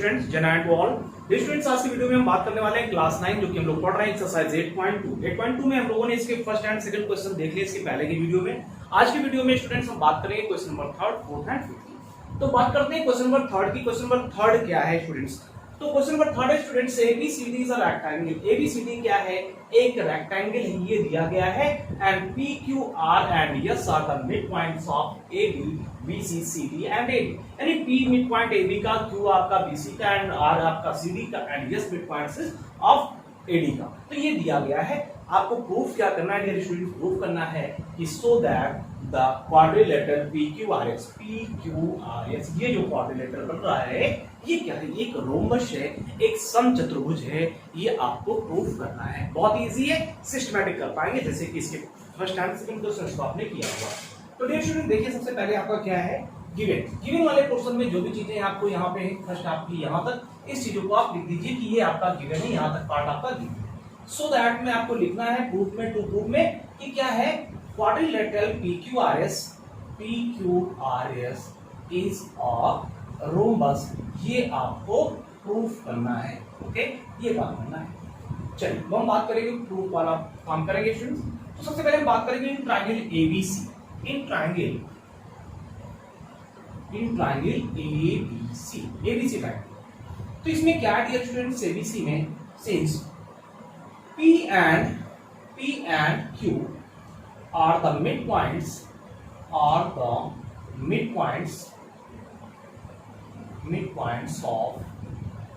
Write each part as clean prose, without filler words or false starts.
Students, जय and all. Students, आज की वीडियो में हम बात करने वाले हैं क्लास 9 जो कि हम लोग पढ़ रहे हैं एक्सरसाइज 8.2 में हम लोगों ने इसके फर्स्ट एंड सेकंड क्वेश्चन देख लिए इसके पहले की वीडियो में। आज की वीडियो में स्टूडेंट्स हम बात करेंगे क्वेश्चन नंबर 3, 4 एंड 5। तो बात करते हैं क्वेश्चन नंबर 3 की। क्वेश्चन नंबर 3 क्या है स्टूडेंट्स? तो क्वेश्चन नंबर 3 है students, ABCD is a rectangle. ABCD क्या है? एक रेक्टेंगल है, ये दिया गया है। And PQ R and S are the mid points of AB BC CD and AD। यानी P मिड पॉइंट AB का, Q आपका BC का एंड R आपका CD का and S mid points of AD का। तो ये दिया गया है। आपको प्रूफ क्या करना है डियर स्टूडेंट? प्रूफ करना है कि so that the quadrilateral PQRS ये जो क्वाड्रिलेटरल बन रहा है ये क्या है? एक रोम्बस है, एक समचतुर्भुज है। ये आपको प्रूफ करना है। बहुत इजी है, सिस्टमैटिक कर पाएंगे जैसे कि इसके फर्स्ट एंड सेकंड क्वेश्चन को आपने किया हुआ। तो डियर स्टूडेंट देखिए, सबसे पहले आपका क्या है? गिवन वाले पोर्शन में जो भी चीजें आपको यहाँ पे फर्स्ट आपकी यहाँ तक इस चीजों को आप लिख दीजिए कि ये आपका गिवन है, यहाँ तक पार्ट आपका गिवन है। सो दैट में आपको लिखना है प्रूफ में, टू प्रूफ में कि क्या है? Quadrilateral PQRS is a rhombus. ये आपको प्रूफ करना है। ओके, ये काम करना है। चलिए तो हम बात करेंगे, प्रूफ वाला काम करेंगे स्टूडेंट्स। तो सबसे पहले हम बात करेंगे in triangle ABC। In triangle ABC triangle. तो इसमें क्या है डियर स्टूडेंट्स? ABC में since P and Q are the midpoints of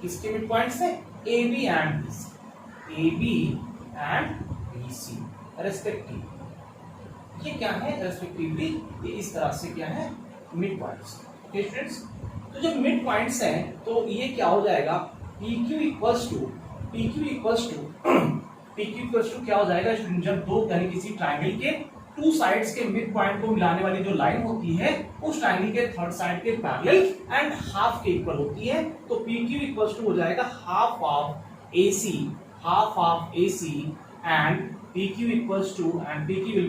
किसके midpoints है? AB and BC respective. ये क्या है? रेस्पेक्टिवली ये इस तरह से क्या है? Mid points. ओके स्टूडेंट्स, तो जब मिड पॉइंट्स हैं तो ये क्या हो जाएगा? PQ इक्वल्स टू क्या हो जाएगा स्टूडेंट? जब दो यानी किसी ट्रायंगल के टू साइड्स के मिड पॉइंट को मिलाने वाली जो लाइन होती है उस ट्रायंगल के थर्ड साइड के पैरेलल एंड हाफ के इक्वल होती है, तो PQ इक्वल्स टू हो जाएगा half of AC and PQ equals to and PQ will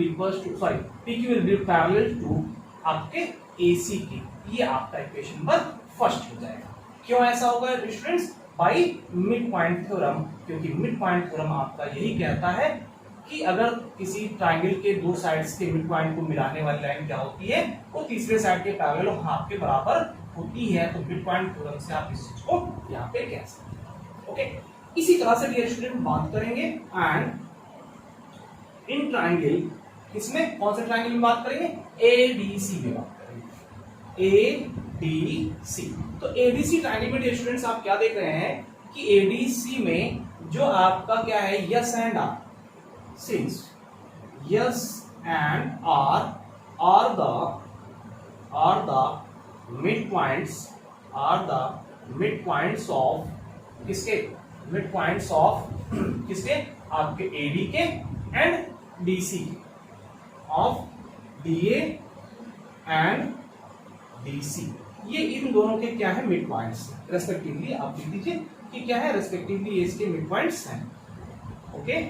be parallel to आपके AC के। ये आपका इक्वेशन नंबर फर्स्ट हो जाएगा। क्यों ऐसा होगा students? By mid point theorem, क्योंकि मिड पॉइंट थ्योरम आपका यही कहता है कि अगर किसी ट्रायंगल के दो साइड्स के मिड पॉइंट को मिलाने वाली लाइन क्या होती है? वो तीसरे साइड के पैरेलल और हाफ के बराबर होती है। तो मिड पॉइंट थ्योरम से आप इस चीज को यहाँ पे कह सकते हैं। ओके, इसी तरह से डियर स्टूडेंट बात करेंगे एंड इन ट्रायंगल, किसमें? कौन से ट्रायंगल में बात करेंगे? ADC में बात करेंगे। ADC। तो ADC ट्रायंगल में डियर स्टूडेंट्स आप क्या देख रहे हैं कि ADC में जो आपका क्या है? S and R. Since S and R are the mid points of किसके? मिड पॉइंट्स ऑफ किसके? आपके AD के एंड DC के, ऑफ DA एंड DC। ये इन दोनों के क्या है? Mid points respectively. आप लिख दीजिए कि क्या है? रेस्पेक्टिवली इसके मिड पॉइंट्स हैं। ओके,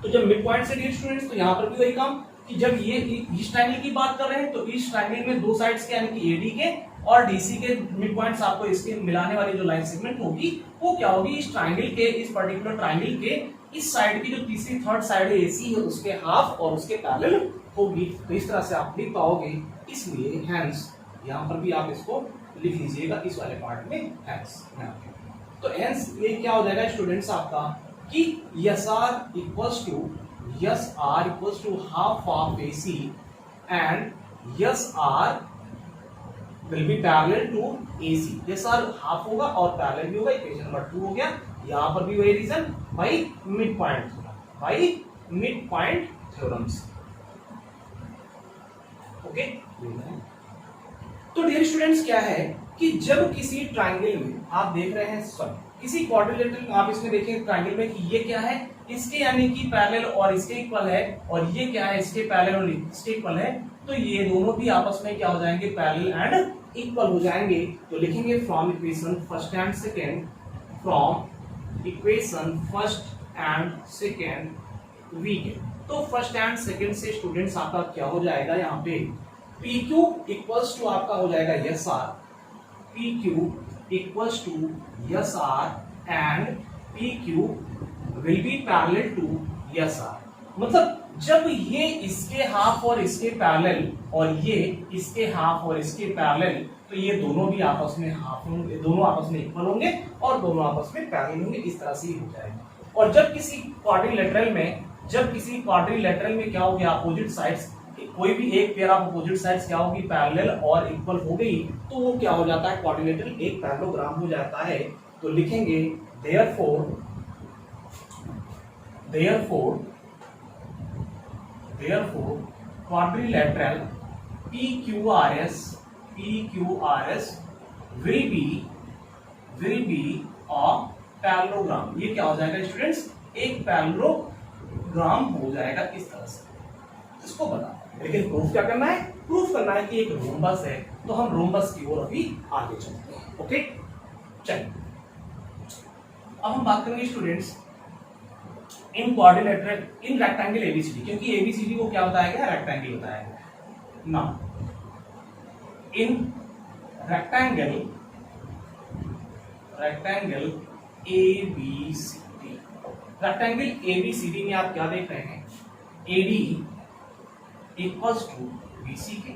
तो जब मिड पॉइंट्स है डियर स्टूडेंट्स तो यहां पर भी वही काम कि जब ये इस ट्रायंगल की बात कर रहे हैं तो इस ट्रायंगल में दो साइड्स के यानी कि AD के और DC के मिड पॉइंट्स आपको इसके मिलाने वाली जो लाइन सेगमेंट होगी वो क्या होगी? इस ट्रायंगल के, इस पर्टिकुलर ट्रायंगल के इस साइड की जो तीसरी थर्ड साइड है AC है उसके हाफ और उसके पैरेलल होगी। तो इस तरह से आप लिख पाओगे। इसलिए हैंस यहाँ पर भी आप इसको लिख लीजिएगा इस वाले पार्ट में हैंस। तो हैंस ये क्या हो जाएगा स्टूडेंट्स आपका कि S R equals to half of AC and S R will be parallel to AC। S R हाफ होगा और पैरेलल भी होगा। इक्वेशन नंबर 2 हो गया। यहाँ पर भी वही reason, by mid point theorems. Okay, तो डियर स्टूडेंट्स क्या है कि जब किसी ट्रायंगल में आप देख रहे हैं किसी क्वाड्रिलेटरल में आप इसमें देखें ट्रायंगल में कि ये क्या है? इसके यानी कि पैरेलल और इसके इक्वल है, और ये क्या है? इसके पैरेलल और इसके इक्वल है। तो ये दोनों भी आपस में क्या हो जाएंगे? पैरेलल एंड इक्वल हो जाएंगे। तो लिखेंगे from equation first and second we के। तो फर्स्ट एंड सेकेंड से स्टूडेंट्स आपका क्या हो जाएगा? यहाँ पे PQ इक्वल्स टू आपका हो जाएगा S R P Q equals to S R and P Q will be parallel to S R. मतलब जब ये इसके हाफ और इसके पैरेलल और ये इसके हाफ और इसके पैरेलल, तो ये दोनों भी आपस में हाफ होंगे, दोनों आपस में इक्वल होंगे और दोनों आपस में पैरेलल होंगे, इस तरह से ही हो जाएगा। और जब किसी क्वाड्रिलेटरल में क्या हो गया, अपोजिट साइड्स, कोई भी एक पेयर ऑफ अपोजिट साइड्स क्या होगी, पैरेलल और इक्वल हो गई, तो वो क्या हो जाता है, क्वाड्रिलेटरल एक पैरेललोग्राम हो जाता है। तो लिखेंगे therefore quadrilateral PQRS will be a parallelogram। ये क्या हो जाएगा स्टूडेंट्स, एक पैरेललोग्राम हो जाएगा इस तरह से, इसको बता। लेकिन प्रूफ क्या करना है, प्रूफ करना है कि एक रोम्बस है, तो हम रोम्बस की ओर अभी आगे चलते हैं। ओके चलिए, अब हम बात करेंगे students in quadrilateral in rectangle ABCD, क्योंकि एबीसीडी को क्या बताया गया, रेक्टेंगल बताया गया। Now in rectangle ABCD, rectangle ABCD में आप क्या देख रहे हैं, एडी इक्वल्स टू बीसी के,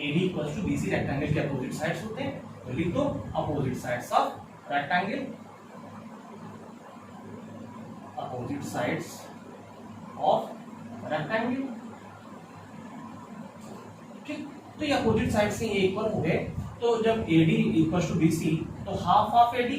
AD equals to BC rectangle के अपोजिट साइड्स होते हैं, तो लिख दो opposite sides of rectangle, opposite sides of rectangle. ठीक, तो ये अपोजिट साइड से ये इक्वल हो गए, तो जब AD इक्वल्स टू BC, तो हाफ ऑफ AD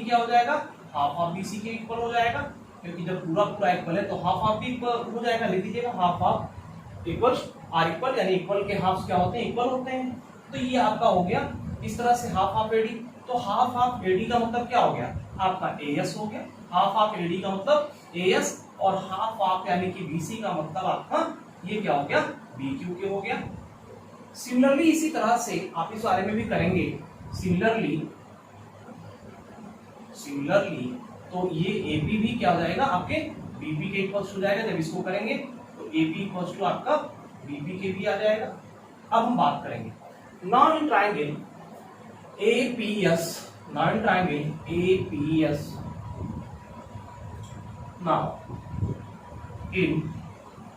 क्या हो जाएगा, हाफ ऑफ BC के इक्वल हो जाएगा, क्योंकि जब पूरा इक्वल है तो हाफ ऑफ भी इक्वल हो जाएगा। लिख दीजिएगा half of equals are equal, यानी इक्वल के हाफ्स क्या होते हैं, इक्वल होते हैं। तो ये आपका हो गया इस तरह से हाफ ऑफ AD। तो हाफ ऑफ AD का मतलब क्या हो गया, आपका AS हो गया। हाफ ऑफ AD का मतलब AS, और हाफ ऑफ यानी कि BC का मतलब आपका ये क्या हो गया, BQ के हो गया। सिमिलरली इसी तरह से आप इस बारे में भी करेंगे, सिमिलरली तो ये AP भी क्या हो जाएगा, आपके BP के इक्वल्स हो जाएगा। जब इसको करेंगे तो AP इक्वल्स टू आपका BP के भी आ जाएगा। अब हम बात करेंगे non in triangle APS, non in triangle APS। Now in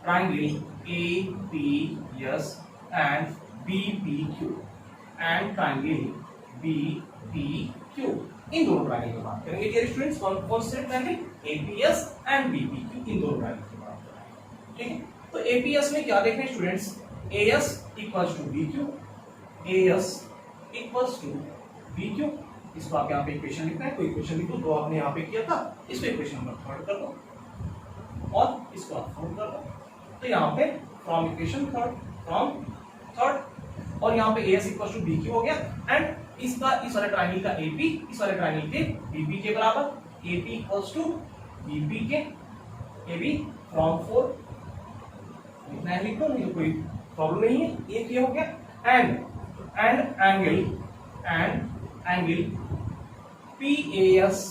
triangle APS and BPQ and triangle BPQ, इन दोनों ट्रायंगल की बात करेंगे डियर स्टूडेंट्स। कौन से ट्रायंगल, APS एंड BPQ, इन दोनों ट्रायंगल की बात करेंगे। ठीक है, तो APS में क्या देखें students, AS equals to BQ, AS equals to BQ। इसको आप यहाँ पे इक्वेशन लिखना है, कोई इक्वेशन लिख दो जो आपने यहाँ पे किया था, इसको इक्वेशन नंबर 3 कर दो और इसको आप 4 कर दो। तो यहाँ पे फ्रॉम इक्वेशन थर्ड, और यहाँ पे AS इक्वल टू BQ हो गया, एंड इसका इस वाले ट्रायंगल का AP इस वाले ट्रायंगल के BP के बराबर, AP इक्वल्स टू BP के AB फ्रॉम 4 लिखना है, लिख दो, नहीं कोई प्रॉब्लम नहीं है। एक ये हो गया, and angle PAS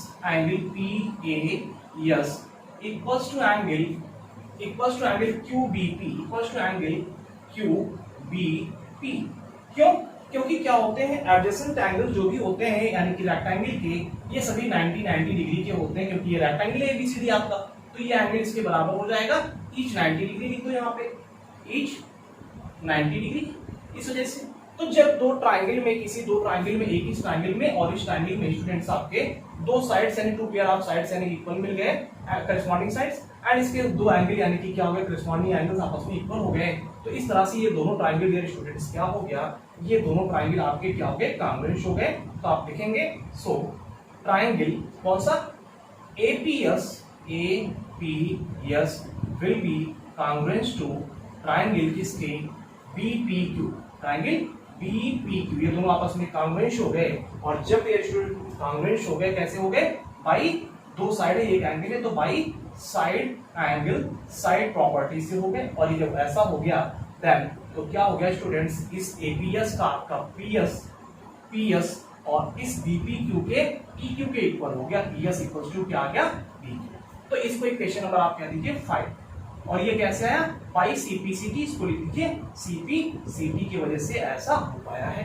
equals to angle QBP equals to angle QBP। क्यों, क्योंकि क्या होते हैं, एडजेसेंट एंगल जो भी होते हैं यानी कि रेक्टेंगल के, ये सभी 90 डिग्री के होते हैं, क्योंकि ये रेक्टेंगल है ABCD आपका, तो ये एंगल इसके बराबर हो जाएगा, ईच 90 डिग्री लिख दो यहाँ पे, ईच 90 डिग्री। इस वजह से तो जब दो ट्रायंगल में, किसी दो ट्रायंगल में, एक इस ट्रायंगल में और इस ट्रायंगल में स्टूडेंट्स आपके दो साइड्स यानी टू पेयर ऑफ साइड्स यानी इक्वल मिल गए, करस्पॉन्डिंग साइड्स, एंड इसके दो एंगल यानी कि क्या हो गए, करस्पॉन्डिंग एंगल्स आपस में इक्वल हो गए। तो इस तरह से ये दोनों ट्रायंगल डियर स्टूडेंट्स क्या हो गया, ये दोनों ट्रायंगल आपके क्या हो गए, कांग्रुएंट हो गए। तो आप लिखेंगे सो ट्रायंगल कौन सा, APS will be congruent to triangle किसके, BPQ, ट्रायंगल BPQ, ये दोनों आपस में कांग्रुएंट हो गए। और जब ये स्टूडेंट कांग्रुएंट हो गए, कैसे हो गए, बाई दो साइड है, एक एंगल है, तो by side angle side property से हो गए। और ये जब ऐसा हो गया देन तो क्या हो गया स्टूडेंट्स, इस APS का आपका PS और इस BPQ के PQ के इक्वल हो गया, PS इक्वल टू क्या आ गया, BQ। तो इसको इक्वेशन नंबर आप क्या दीजिए 5। और ये कैसे आया, बाई CPCT, इसको लिख लीजिए CPCT की वजह से ऐसा हो पाया है।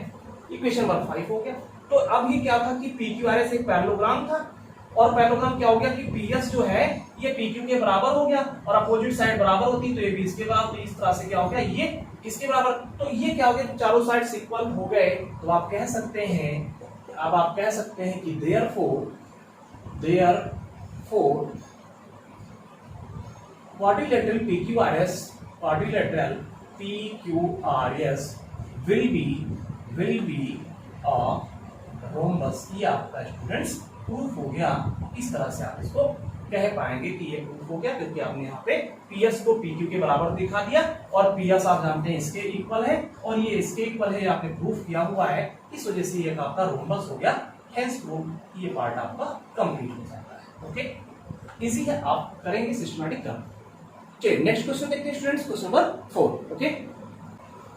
इक्वेशन नंबर 5 हो गया। तो अब ये क्या था कि PQRS एक पैरेललोग्राम था, और पैरेललोग्राम क्या हो गया कि PS जो है ये PQ के बराबर हो गया, और अपोजिट साइड बराबर होती तो ये भी इसके बराबर, तो इस तरह से क्या हो गया ये इसके बराबर। तो ये क्या हो गया, चारों साइड इक्वल हो गए, तो आप कह सकते हैं, अब आप कह सकते हैं कि therefore quadrilateral PQRS will be a rhombus। ये आपका स्टूडेंट्स प्रूफ हो गया। इस तरह से आप इसको कह पाएंगे कि ये प्रूफ हो गया, क्योंकि आपने यहाँ पे PS को PQ के बराबर दिखा दिया, और PS आप जानते हैं इसके इक्वल है, और ये इसके इक्वल है, आपने प्रूफ किया हुआ है। इस वजह से ये आपका रोम्बस हो गया, हेंस प्रूफ ये पार्ट आपका कंप्लीट हो जाता है। ओके, इजी है, आप करेंगे सिस्टमैटिक काम। चलिए नेक्स्ट क्वेश्चन देखते हैं स्टूडेंट्स, क्वेश्चन नंबर 4। ओके,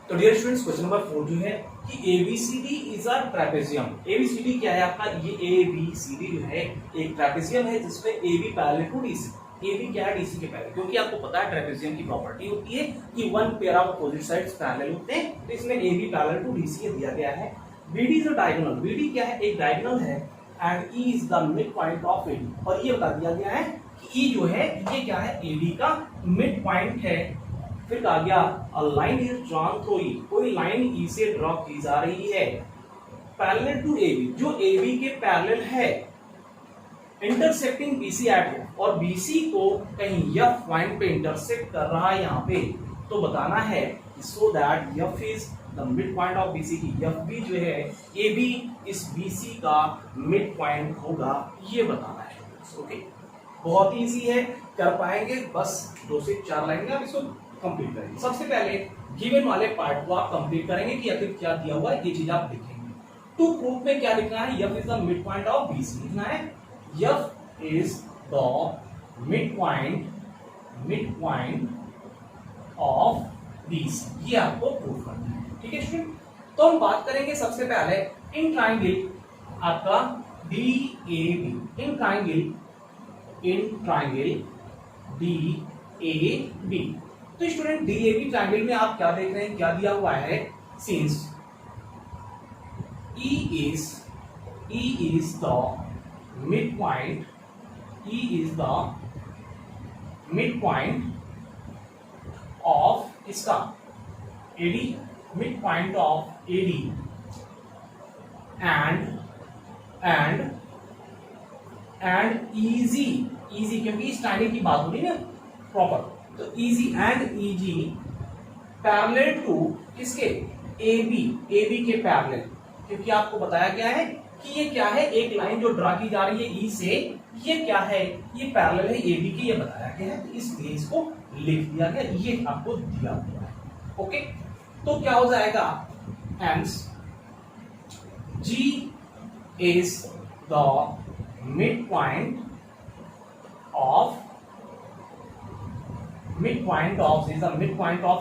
तो डियर स्टूडेंट्स क्वेश्चन नंबर 4 जो है कि ABCD is a trapezium. ABCD क्या है आपका, ये ABCD जो है एक ट्रेपेजियम है जिसमें AB parallel to DC। AB क्या है, DC के पैरेलल, क्योंकि आपको पता है ट्रेपेजियम की प्रॉपर्टी होती है कि one pair of opposite sides parallel होते हैं, तो इसमें AB पैरेलल टू DC दिया गया है। BD is a diagonal, BD क्या है, एक डायगोनल है, and E is the mid point of AD, और ये बता दिया गया है कि E जो है ये क्या है, AD का मिड पॉइंट है। फिर कहा गया a line is drawn through E, कोई लाइन E से ड्रॉ की जा रही है पैरेलल टू AB, जो AB के पैरेलल है, इंटरसेक्टिंग BC एट, और BC को कहीं F पॉइंट पे इंटरसेक्ट कर रहा है यहाँ पे, तो बताना है so that F is the mid point of BC की, FB जो है AB इस BC का मिड पॉइंट होगा, ये बताना है। ओके, बहुत इजी है, कर पाएंगे, बस 2 से 4 लाइन में आप इसको कंप्लीट करेंगे। सबसे पहले गिवन वाले पार्ट को आप कंप्लीट करेंगे कि आखिर क्या दिया हुआ है, ये चीज आप लिखेंगे। टू प्रूफ में क्या लिखना है, F is the mid point of BC लिखना है, F is the mid point of BC, ये आपको प्रूफ करना है। ठीक है स्टूडेंट, तो हम बात करेंगे सबसे पहले इन ट्राइंगल आपका DAB, इन ट्राइंगल DAB। तो स्टूडेंट DAB ट्राइंगल में आप क्या देख रहे हैं, क्या दिया हुआ है, since E is the midpoint, E is the midpoint of इसका AD, midpoint of AD, and easy क्योंकि इस ट्राइंगल की बात हो रही है ना प्रॉपर, तो easy and EG parallel to किसके, AB के पैरेलल, क्योंकि आपको बताया गया है कि ये क्या है, एक लाइन जो ड्रा की जा रही है E से, ये क्या है, ये पैरेलल है AB की, ये बताया गया है, तो इसलिए इसको लिख दिया गया, ये आपको दिया हुआ है। ओके, तो क्या हो जाएगा, hence G is the midpoint of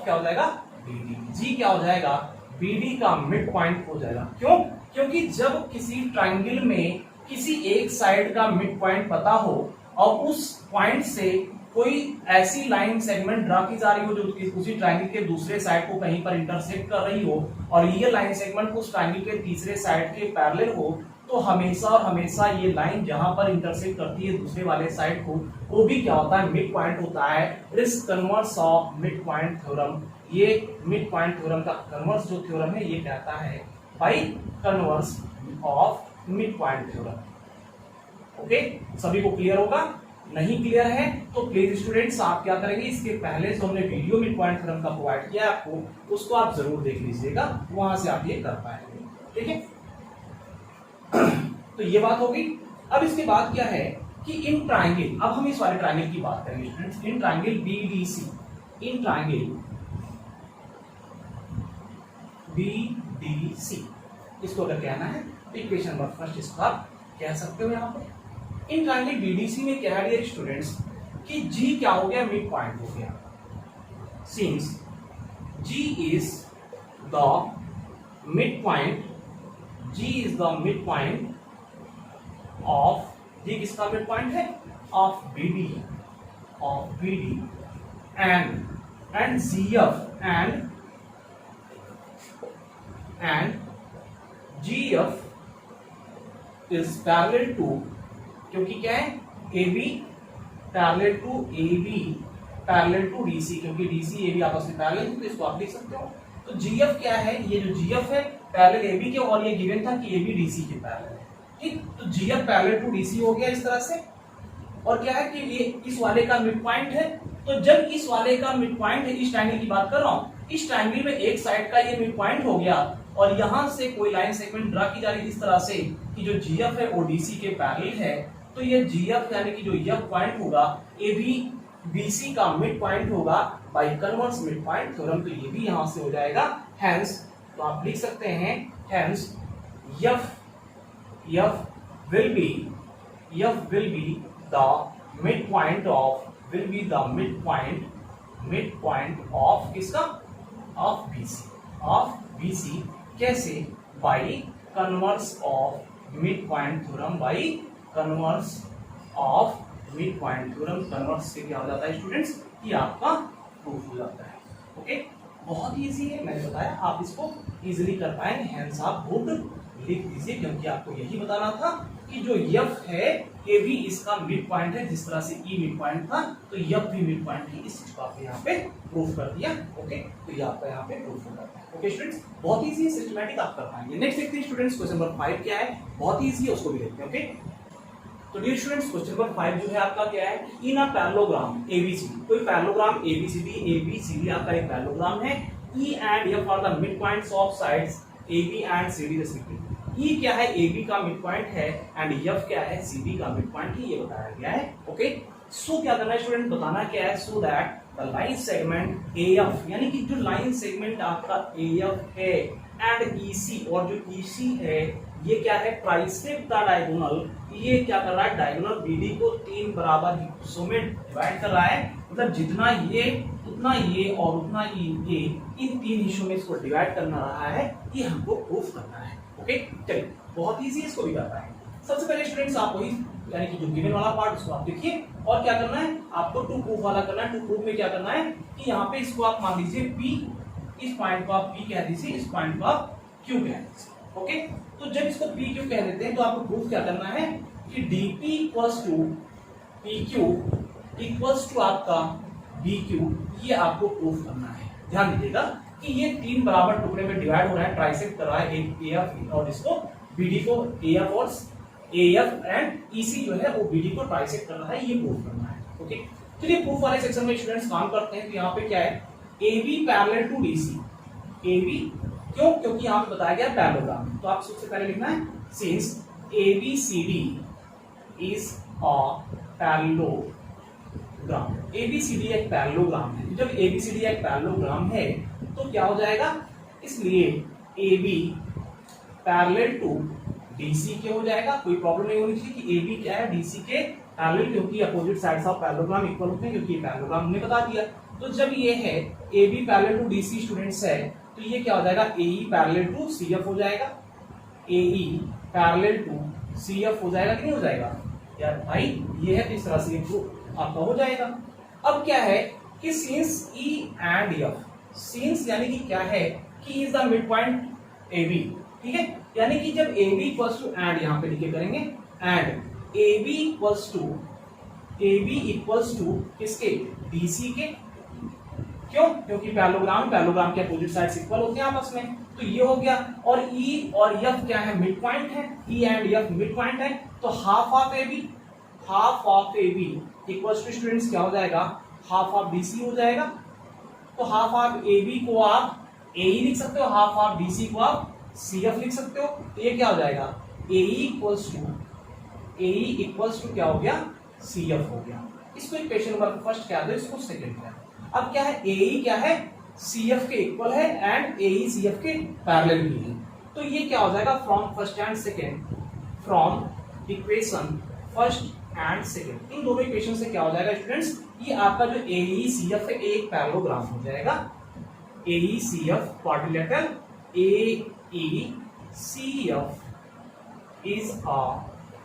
क्या हो जाएगा, BD। G क्या हो जाएगा, BD का मिड पॉइंट हो जाएगा। क्यों, क्योंकि जब किसी ट्राइंगल में किसी एक साइड का मिड पॉइंट पता हो और उस पॉइंट से कोई ऐसी लाइन सेगमेंट ड्रा की जा रही हो जो उसी ट्राइंगल के दूसरे साइड को कहीं पर इंटरसेक्ट कर रही हो, और ये लाइन सेगमेंट उस ट्राइंगल के तीसरे साइड के पैरेलल हो, तो हमेशा और हमेशा ये लाइन जहां पर इंटरसेक्ट करती है दूसरे वाले साइड को, वो भी क्या होता है, मिड पॉइंट होता है। इस converse of mid point theorem, ये मिड पॉइंट थ्योरम का कन्वर्स जो थ्योरम है, ये कहता है by converse of mid point theorem. Okay, सभी को क्लियर होगा, नहीं क्लियर है तो प्लीज स्टूडेंट्स आप क्या करेंगे, इसके पहले जो हमने वीडियो मिड पॉइंट थ्योरम का प्रोवाइड किया आपको, उसको आप जरूर देख लीजिएगा, वहां से आप ये कर पाएंगे। ठीक है, तो ये बात हो गई। अब इसके बाद क्या है कि इन ट्राइंगल, अब हम इस वाले ट्राइंगल की बात करेंगे students, in triangle BDC, in triangle BDC, इसको अगर कहना है तो इक्वेशन नंबर फर्स्ट इसको आप कह सकते हो यहाँ पर। इन ट्राइंगल BDC में क्या है डियर स्टूडेंट्स कि G क्या हो गया, मिड पॉइंट हो गया, since G is the mid point, G is the midpoint of, G किसका मिड पॉइंट है, of BD, and CF and GF is parallel to, क्योंकि क्या है AB parallel to AB parallel to DC, क्योंकि DC AB आपस में parallel है तो इसको आप लिख सकते हो। तो GF क्या है, ये जो GF है पैरेलल AB के, और ये गिवन था कि AB DC के पैरेलल है, ठीक। तो GF पैरेलल टू DC हो गया इस तरह से। और क्या है कि ये इस वाले का मिड पॉइंट है, तो जब इस वाले का मिड पॉइंट है, इस ट्रायंगल की बात कर रहा हूं, इस ट्रायंगल में एक साइड का ये मिड पॉइंट हो गया और यहां से कोई लाइन सेगमेंट ड्रा की जा रही है इस तरह से कि जो GF है वो DC के पैरेलल है। तो ये GF यानी कि जो F पॉइंट होगा AB BC का मिड पॉइंट होगा by converse mid point theorem, तो ये भी यहां से हो जाएगा। हेंस तो आप लिख सकते हैं hence F will be the midpoint of किसका, of BC कैसे, by converse of midpoint theorem, converse से क्या हो जाता है स्टूडेंट्स, ये आपका प्रूफ हो जाता है। ओके, बहुत इजी है, मैंने बताया आप इसको इजीली कर पाएंगे। हेंस आप बुक लिख दीजिए, क्योंकि आपको यही बताना था कि जो F है ये भी इसका मिड पॉइंट है, जिस तरह से E मिड पॉइंट था तो F भी मिड पॉइंट है, इस चीज को आपने यहाँ पे प्रूफ कर दिया। ओके, तो ये आपका यहाँ पे प्रूफ हो जाता है। ओके स्टूडेंट्स, बहुत इजी है, सिस्टमैटिक आप कर पाएंगे। नेक्स्ट देखते हैं स्टूडेंट्स, क्वेश्चन नंबर 5 क्या है, बहुत इजी है, उसको भी देखते हैं। ओके, तो डियर स्टूडेंट्स क्वेश्चन नंबर 5 जो है आपका क्या है, इन अ पैरेललोग्राम ABCD, कोई पैरेललोग्राम ABCD आपका एक पैरेललोग्राम है। E and F are the mid points of sides AB and CD respectively. E क्या है, AB का मिड पॉइंट है, एंड F क्या है, CD का मिड पॉइंट है, ये बताया गया है। ओके, सो क्या करना है स्टूडेंट, बताना क्या है, so that the line segment AF, यानी कि जो लाइन सेगमेंट आपका AF है एंड EC, और जो EC है ये क्या है, ट्राइसेप्ट द डायगोनल, ये क्या कर रहा है, डायगोनल BD को 3 बराबर हिस्सों में डिवाइड कर रहा है, मतलब जितना ये उतना ये और उतना ये, इन 3 हिस्सों में इसको डिवाइड करना रहा है, ये हमको प्रूफ करना है। ओके, चलिए बहुत इजी, इसको भी करना है। सबसे पहले स्टूडेंट्स आप वही यानी कि जो गिवन वाला पार्ट उसको आप देखिए, और क्या करना है आपको टू प्रूफ वाला करना है। टू प्रूफ में क्या करना है कि यहाँ पे इसको आप मान लीजिए P, इस पॉइंट को आप P कह दीजिए, इस पॉइंट को आप Q कह दीजिए। ओके, तो जब इसको PQ कह देते हैं तो आपको प्रूफ क्या करना है कि DP equals to PQ equals to आपका BQ, ये आपको प्रूफ करना है। ध्यान दीजिएगा कि ये 3 बराबर टुकड़े में डिवाइड हो रहा है, ट्राइसेक्ट कर रहा है, एक AF और इसको BD को, AF एंड EC जो है वो BD को ट्राइसेक्ट कर रहा है, ये प्रूफ करना है। ओके, चलिए प्रूफ वाले सेक्शन में स्टूडेंट्स काम करते हैं। तो यहाँ पे क्या है, AB parallel to DC, AB क्योंकि यहाँ पे बताया गया पैरेललोग्राम, तो आप सबसे पहले लिखना है since ABCD is a parallelogram, ABCD एक पैरेललोग्राम है। जब ABCD एक पैरेललोग्राम है तो क्या हो जाएगा, इसलिए AB पैरेलल टू DC के हो जाएगा, कोई प्रॉब्लम नहीं होनी चाहिए कि AB क्या है DC के पैरेलल, क्योंकि opposite sides of parallelogram equal होते हैं, क्योंकि पैरेललोग्राम हमने बता दिया। तो जब ये है AB parallel to DC students है, तो ये क्या हो जाएगा, AE पैरेलल टू CF हो जाएगा, AE पैरेलल टू CF हो जाएगा कि नहीं हो जाएगा यार भाई, ये है, इस तरह से आपका हो जाएगा। अब क्या है कि since E and F, since यानी कि क्या है कि is the mid point AB, ठीक है, यानी कि जब AB इक्वल्स टू एंड, यहाँ पे लिखे करेंगे एंड AB इक्वल्स टू किसके, DC के, क्यों, क्योंकि पैरेललोग्राम के अपोजिट साइड्स इक्वल होते हैं आपस में, तो ये हो गया। और E और F क्या है, मिड पॉइंट है, E and F mid point है, तो half of AB equals to students क्या हो जाएगा, हाफ ऑफ DC हो जाएगा। तो हाफ ऑफ AB को आप AE लिख सकते हो, हाफ ऑफ DC को आप CF लिख सकते हो, तो ये क्या हो जाएगा, AE इक्वल्स टू क्या हो गया, CF हो गया। इसको इक्वेशन नंबर फर्स्ट क्या दो, इसको सेकंड क्या। अब क्या है, AE क्या है, CF के इक्वल है एंड AE CF के पैरेलल भी है, तो ये क्या हो जाएगा, from first and second, from equation first and second, इन दोनों इक्वेशन से क्या हो जाएगा स्टूडेंट्स, ये आपका जो AE CF है एक पैरेललोग्राम हो जाएगा। AE CF quadrilateral AE CF is a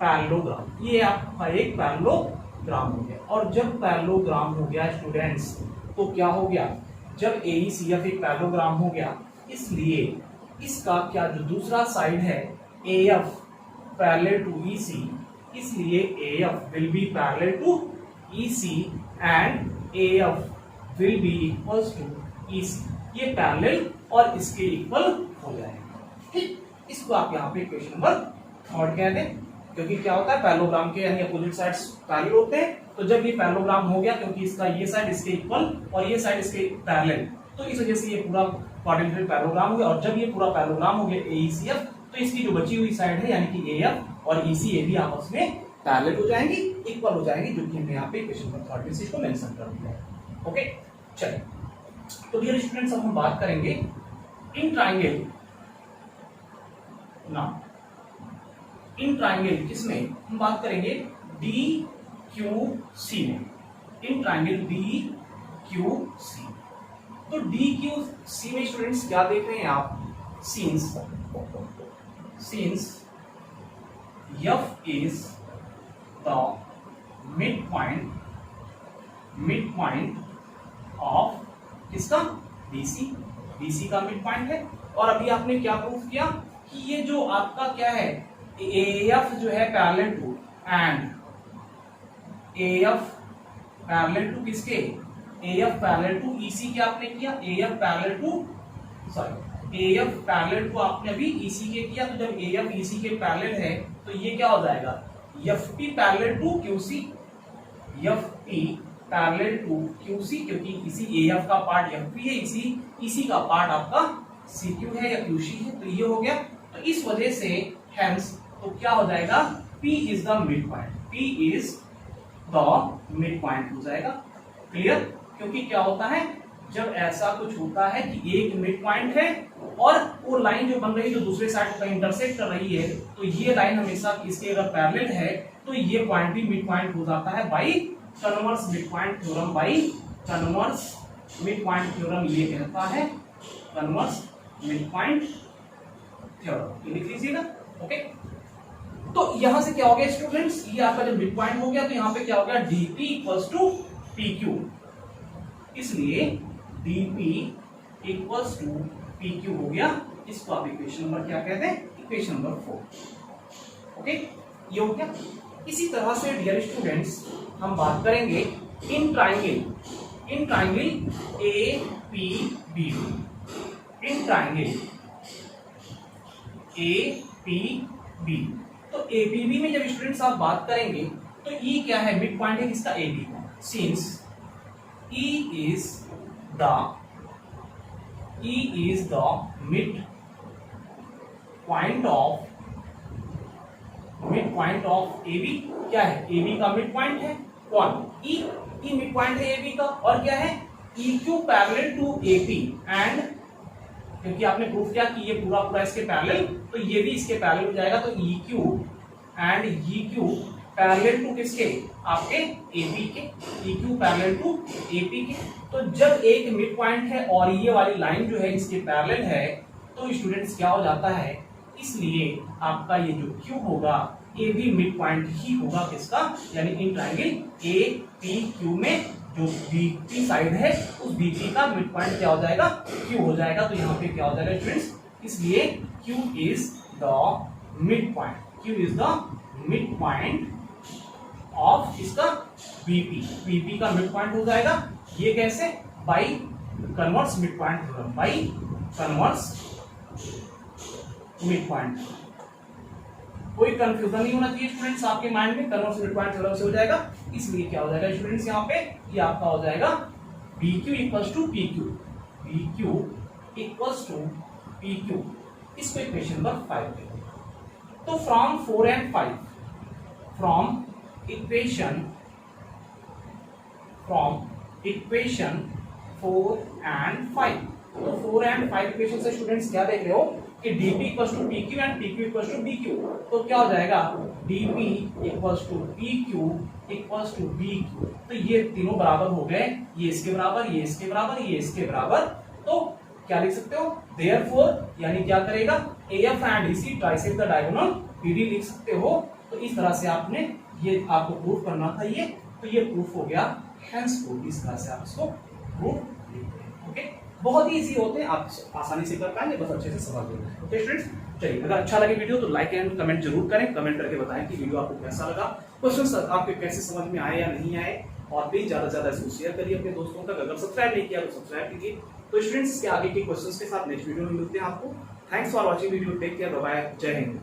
parallelogram, ये आपका एक पैरेललोग्राम हो गया। और जब पैरेललोग्राम हो गया स्टूडेंट्स तो क्या हो गया, जब AE CF एक पैरेललोग्राम हो गया, इसलिए इसका क्या जो दूसरा साइड है AF पैरेलल टू EC, इसलिए AF will be parallel to EC and AF will be equals to EC। ये पैरेलल और इसके इक्वल हो जाएगा। ठीक, इसको आप यहाँ पे इक्वेशन नंबर 3 कह दें, क्योंकि क्या होता है पैरेललोग्राम के यानी अपोजिट साइड्स पैरेलल होते हैं। तो जब ये पैरेललोग्राम हो गया, क्योंकि इसका ये साइड इसके इक्वल और ये साइड इसके पैरेलल, तो इस वजह से ये पूरा क्वाड्रिलेटरल पैरेललोग्राम हो गया। और जब ये पूरा पैरेललोग्राम हो गया AECF, तो इसकी जो बची हुई साइड है यानी कि AF और EC ये भी आपस में पैरेलल हो जाएंगी, इक्वल हो जाएंगी, जो कि हमने यहाँ पे इक्वेशन नंबर 3 में इसको मेंशन कर दिया है। ओके, चलिए तो डियर स्टूडेंट्स अब हम बात करेंगे इन ट्राइंगल ना, इन ट्राइंगल किसमें हम बात करेंगे DQC में, इन ट्राइंगल DQC। तो DQC में स्टूडेंट्स क्या देख रहे हैं आप, scenes F is the midpoint of किसका DC का मिड पॉइंट है। और अभी आपने क्या प्रूफ किया कि ये जो आपका क्या है AF जो है parallel to and AF parallel to किसके, AF पैरेलल टू EC के आपने किया, AF पैरेलल टू आपने अभी EC के किया। तो जब AF EC के पैरेलल है तो ये क्या हो जाएगा FP parallel to QC, FP parallel to QC, क्योंकि इसी AF का पार्ट FP है, इसी का पार्ट आपका CQ है या QC है, तो ये हो गया। तो इस वजह से हेंस तो क्या हो जाएगा P is the mid point, P is the mid point हो जाएगा। क्लियर, क्योंकि क्या होता है जब ऐसा कुछ होता है कि एक मिड पॉइंट है और वो लाइन जो बन रही है जो दूसरे साइड पर इंटरसेक्ट कर रही है, तो ये लाइन हमेशा इसके अगर पैरेलल है तो ये पॉइंट भी मिड पॉइंट हो जाता है by converse mid point theorem. By converse mid point theorem ये कहता है कन्वर्स मिड पॉइंट थ्योरम, ये लिख लीजिएगा। ओके, तो यहां से क्या हो गया स्टूडेंट्स, ये आपका जब मिड पॉइंट हो गया तो यहाँ पे क्या हो गया DP इक्वल्स टू PQ, इसलिए DP इक्वल्स टू PQ हो गया। इसको आप इक्वेशन नंबर क्या कहते हैं, इक्वेशन नंबर 4। ओके, ये हो गया। इसी तरह से डियर स्टूडेंट्स हम बात करेंगे in triangle APB, in triangle APB। तो APB में जब स्टूडेंट्स आप बात करेंगे तो E क्या है, मिड पॉइंट है किसका, AB का। Since E is the mid point of AB, क्या है AB का मिड पॉइंट है, कौन E मिड पॉइंट है AB का। और क्या है EQ parallel to AP and, क्योंकि आपने प्रूफ किया कि ये पूरा इसके पैरेलल, तो ये भी इसके पैरेलल हो जाएगा। तो EQ and EQ parallel to किसके, आपके AP के, EQ पैरेलल टू AP के। तो जब एक मिड पॉइंट है और ये वाली लाइन जो है इसके पैरेलल है, तो स्टूडेंट्स क्या हो जाता है, इसलिए आपका ये जो Q होगा ये भी मिड पॉइंट ही होगा किसका, यानी इन ट्रायंगल APQ में जो BP साइड है उस BP का मिड पॉइंट क्या हो जाएगा, Q हो जाएगा। तो यहाँ पे क्या हो जाएगा स्टूडेंट्स, इसलिए Q is the mid point, Q is the mid point of इसका BP का मिड पॉइंट हो जाएगा। ये कैसे, by converse mid point theorem, by converse mid point. कोई कंफ्यूजन नहीं होना चाहिए स्टूडेंट्स आपके माइंड में, कन्वर्स मिड पॉइंट थ्योरम से हो जाएगा। इसलिए क्या हो जाएगा स्टूडेंट्स, यहाँ पे ये आपका हो जाएगा BQ equals to PQ, BQ equals to PQ। इसको इक्वेशन नंबर 5 पे। तो from 4 and 5, from equation 4 and 5, तो 4 and 5 इक्वेशन से स्टूडेंट्स क्या देख रहे हो कि DP equals to PQ and PQ equals to BQ। तो क्या हो जाएगा DP equals to PQ equals to BQ। तो ये तीनों बराबर हो गए, ये इसके बराबर, ये इसके बराबर, ये इसके बराबर। तो क्या लिख सकते हो, देयरफॉर, यानी क्या करेगा AF and EC trisect the diagonal PD लिख सकते हो। तो इस तरह से आपने ये आपको प्रूफ करना था ये, तो ये प्रूफ हो गया, हेंस प्रूफ। इस तरह से आप इसको प्रूफ लिखते हैं। ओके, बहुत ही इजी होते हैं, आप आसानी से कर पाएंगे, बस अच्छे से समझ लेना। ओके स्टूडेंट्स, चलिए अगर अच्छा लगे वीडियो तो लाइक एंड कमेंट जरूर करें, कमेंट करके बताएं कि वीडियो आपको कैसा लगा, क्वेश्चन आपके कैसे समझ में आए या नहीं आए, और प्लीज ज्यादा से ज्यादा इसको शेयर करिए अपने दोस्तों तक। अगर सब्सक्राइब नहीं किया तो सब्सक्राइब कीजिए। तो स्टूडेंट्स के आगे के क्वेश्चंस के साथ नेक्स्ट वीडियो में मिलते हैं आपको। Thanks for watching video, take care, bye bye, जय हिंद।